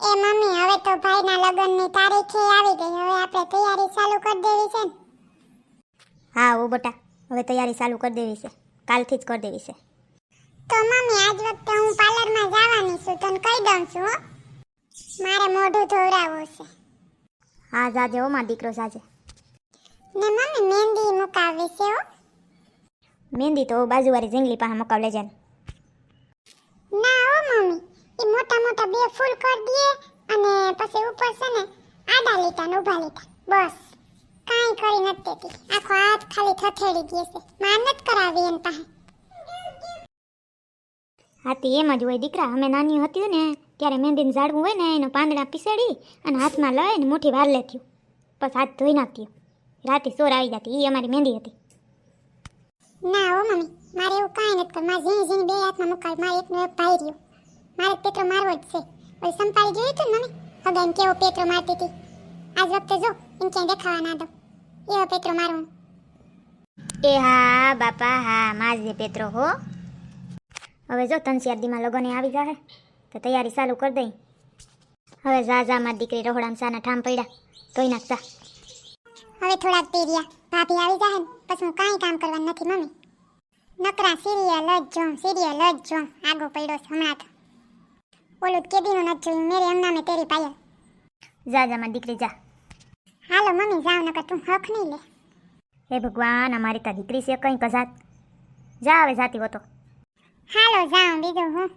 એ mummy, હવે તો ભાઈના લગ્નની તારીખે આવી ગઈ. હવે આપણે તૈયારી ચાલુ કરી દેવી છે ને? હા ઓ બટા, હવે તૈયારી ચાલુ કરી દેવી છે, કાલથી જ કરી દેવી છે. તો મમ્મી, આજ વખતે હું પાર્લરમાં જવાની છું, તને કહી દઉં છું હો. મારે મોઢું ધોવડાવવું છે. હા જાજે હો માં દીકરો જાજે. ને મમ્મી, મહેંદી મુકાવવી છે હો. મહેંદી તો બાજુવાળી ઝીંગલી પાસે મુકાવ લેજે ને. ના હો મમ્મી, એ મોટા મોટા બે ફૂલ કરી દઈએ અને પછી ઉપર છે ને આડા લીટા ને ઊભા લીટા, બસ. કાંઈ કરી નથી દેતી. આખો હાથ ખાલી થથેડી દે છે. માર નથી કરાવી એન પાસે. હાથી એમ જ હોય દીકરા. અમે નાની હતી ને ત્યારે મહેંદીને ઝાડવું હોય ને એનો પાંદડા પીસેડી અને હાથમાં લઈને મુઠ્ઠી વાર લેતી, બસ હાથ ધોઈ નાખતી. રાતે સોર આવી જતી. એ અમારી મહેંદી હતી. ના હો મમ્મી, મારે એવું કાંઈ નથી કર. મારે ઝીણી ઝીણી બે હાથમાં મુકાવી. મારે એકનો એક ભાઈ રહ્યો. મારે પેત્રો મારવો જ છે. ઓલી સંપાળી જોયું હતું ને મમ્મી, હવે એમ કેવો પેત્રો મારતી હતી. આજ વખતે જો એમ ક્યાંય દેખાવા ના દઉં. એવો પેત્રો મારવાનો. એ હા બાપા હા, મારજે પેત્રો હો. હવે જો 3-4 દીમાં લગને આવી જાય તો તૈયારી ચાલુ કરી દઈ. હવે જા મારી દીકરી રહોડામાં સાના ઠામ પડ્યા, ધોઈ નાખ જા. હવે થોડાક પીર્યા ભાભી આવી જાય ને પછી હું કાંઈ કામ કરવાનું નથી મમ્મી. નકરા સિરિયલ જ જો આગો પડ્યો છે હમણાં તો. ઓલું કેદીનું નથી જોયું, મેરે એમના મેં તેરી પાયલ. જા મારી દીકરી જા. હાલો મમ્મી, જાવ નકર તું હક નહીં લે. હે ભગવાન, અમારી તા દીકરી છે કંઈ કજાત. જા હવે જાતી હોતો. હાલો જાવ, બીજું હું.